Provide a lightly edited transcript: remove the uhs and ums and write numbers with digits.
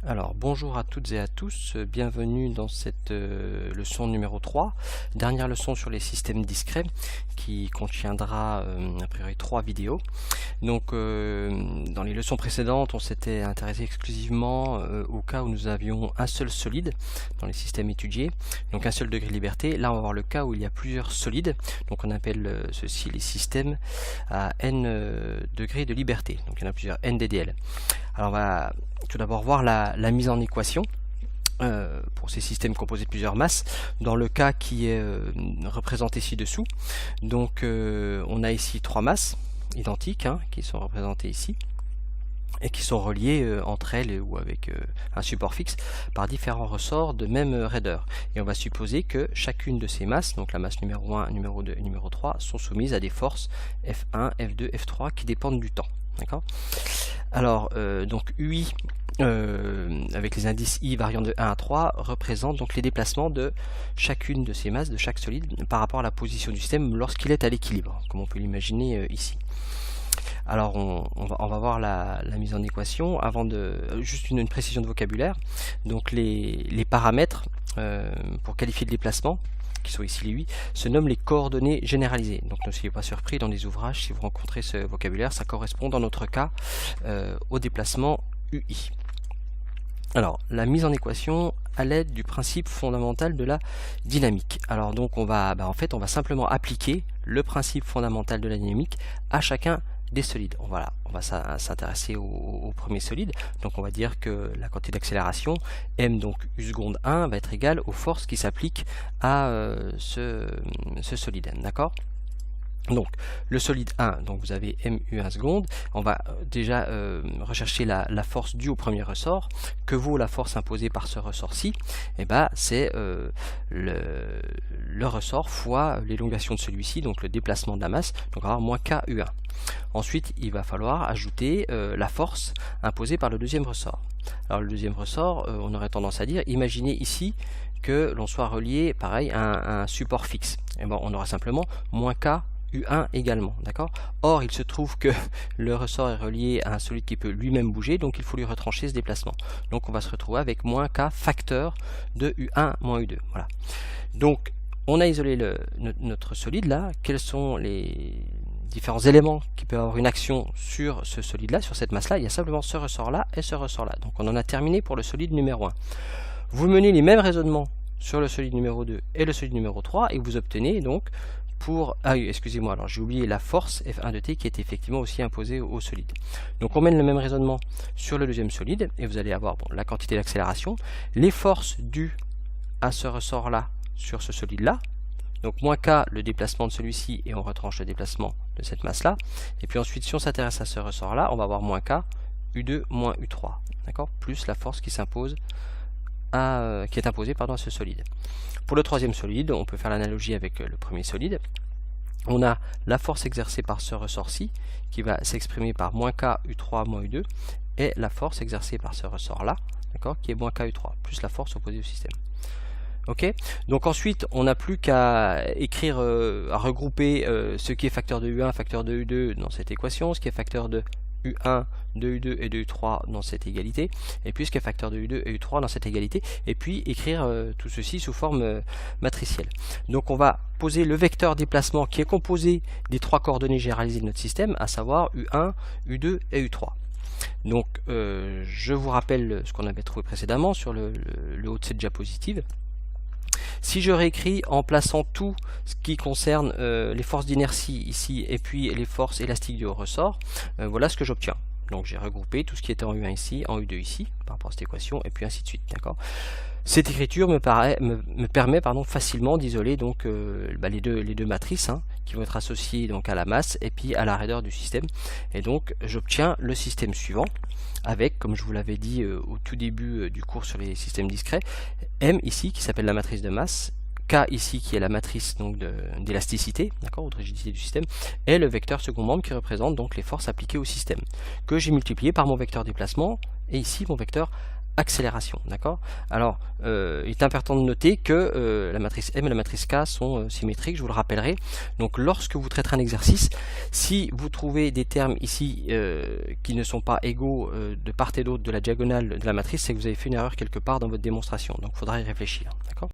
Alors bonjour à toutes et à tous, bienvenue dans cette leçon numéro 3, dernière leçon sur les systèmes discrets qui contiendra a priori 3 vidéos. Donc dans les leçons précédentes on s'était intéressé exclusivement au cas où nous avions un seul solide dans les systèmes étudiés, donc un seul degré de liberté. Là on va voir le cas où il y a plusieurs solides, donc on appelle ceci les systèmes à n degrés de liberté, donc il y en a plusieurs, n DDL. Alors on va tout d'abord voir la mise en équation pour ces systèmes composés de plusieurs masses, dans le cas qui est représenté ci-dessous. Donc on a ici 3 masses identiques qui sont représentées ici et qui sont reliées entre elles ou avec un support fixe par différents ressorts de même raideur. Et on va supposer que chacune de ces masses, donc la masse numéro 1, numéro 2 et numéro 3, sont soumises à des forces F1, F2, F3 qui dépendent du temps. D'accord ? Alors, donc UI, avec les indices I variant de 1 à 3, représente donc les déplacements de chacune de ces masses, de chaque solide, par rapport à la position du système lorsqu'il est à l'équilibre, comme on peut l'imaginer ici. Alors, on va voir la mise en équation. Avant juste une précision de vocabulaire. Donc, les paramètres pour qualifier le déplacement, qui sont ici les 8, se nomment les coordonnées généralisées. Donc ne soyez pas surpris dans les ouvrages si vous rencontrez ce vocabulaire, ça correspond dans notre cas au déplacement UI. Alors, la mise en équation à l'aide du principe fondamental de la dynamique. Alors donc on va simplement appliquer le principe fondamental de la dynamique à chacun des solides. On va s'intéresser au premier solide. Donc on va dire que la quantité d'accélération m, donc u seconde 1, va être égale aux forces qui s'appliquent à ce solide m. D'accord ? Donc le solide 1, donc vous avez mu1 seconde. On va déjà rechercher la force due au premier ressort. Que vaut la force imposée par ce ressort-ci? Et c'est le ressort fois l'élongation de celui-ci, donc le déplacement de la masse, donc on va avoir moins KU1. Ensuite, il va falloir ajouter la force imposée par le deuxième ressort. Alors le deuxième ressort, on aurait tendance à dire, imaginez ici que l'on soit relié, pareil, à un support fixe. Et on aura simplement moins K U1 également, d'accord? Or, il se trouve que le ressort est relié à un solide qui peut lui-même bouger, donc il faut lui retrancher ce déplacement. Donc on va se retrouver avec moins K facteur de U1 moins U2. Voilà. Donc, on a isolé notre solide là. Quels sont les différents éléments qui peuvent avoir une action sur ce solide là, sur cette masse là? Il y a simplement ce ressort là et ce ressort là. Donc on en a terminé pour le solide numéro 1. Vous menez les mêmes raisonnements sur le solide numéro 2 et le solide numéro 3 et vous obtenez donc excusez-moi, alors j'ai oublié la force F1 de t qui est effectivement aussi imposée au solide. Donc on mène le même raisonnement sur le deuxième solide et vous allez avoir la quantité d'accélération, les forces dues à ce ressort là sur ce solide là, donc moins k le déplacement de celui-ci et on retranche le déplacement de cette masse là, et puis ensuite si on s'intéresse à ce ressort là, on va avoir moins k U2 moins U3, d'accord, plus la force qui s'impose qui est imposée à ce solide. Pour le troisième solide, on peut faire l'analogie avec le premier solide. On a la force exercée par ce ressort-ci, qui va s'exprimer par moins K U3 moins U2, et la force exercée par ce ressort-là, d'accord, qui est moins K U3, plus la force opposée au système. Ok, donc ensuite on n'a plus qu'à écrire, à regrouper ce qui est facteur de U1, facteur de U2 dans cette équation, ce qui est facteur de U1, de U2 et de U3 dans cette égalité, et puis ce qui est facteur de U2 et U3 dans cette égalité, et puis écrire tout ceci sous forme matricielle. Donc on va poser le vecteur déplacement qui est composé des 3 coordonnées généralisées de notre système, à savoir U1, U2 et U3. Donc je vous rappelle ce qu'on avait trouvé précédemment sur le haut de cette diapositive. Si je réécris en plaçant tout ce qui concerne les forces d'inertie ici et puis les forces élastiques du ressort, voilà ce que j'obtiens. Donc j'ai regroupé tout ce qui était en U1 ici, en U2 ici, par rapport à cette équation, et puis ainsi de suite. D'accord. Cette écriture me permet facilement d'isoler donc les deux matrices qui vont être associées donc à la masse et puis à la raideur du système. Et donc j'obtiens le système suivant avec, comme je vous l'avais dit au tout début du cours sur les systèmes discrets, M ici qui s'appelle la matrice de masse, K ici qui est la matrice d'élasticité, d'accord, ou de rigidité du système, et le vecteur second membre qui représente donc les forces appliquées au système, que j'ai multiplié par mon vecteur déplacement et ici mon vecteur accélération, d'accord? Alors, il est important de noter que la matrice M et la matrice K sont symétriques, je vous le rappellerai. Donc, lorsque vous traiterez un exercice, si vous trouvez des termes ici qui ne sont pas égaux de part et d'autre de la diagonale de la matrice, c'est que vous avez fait une erreur quelque part dans votre démonstration. Donc, il faudra y réfléchir, d'accord?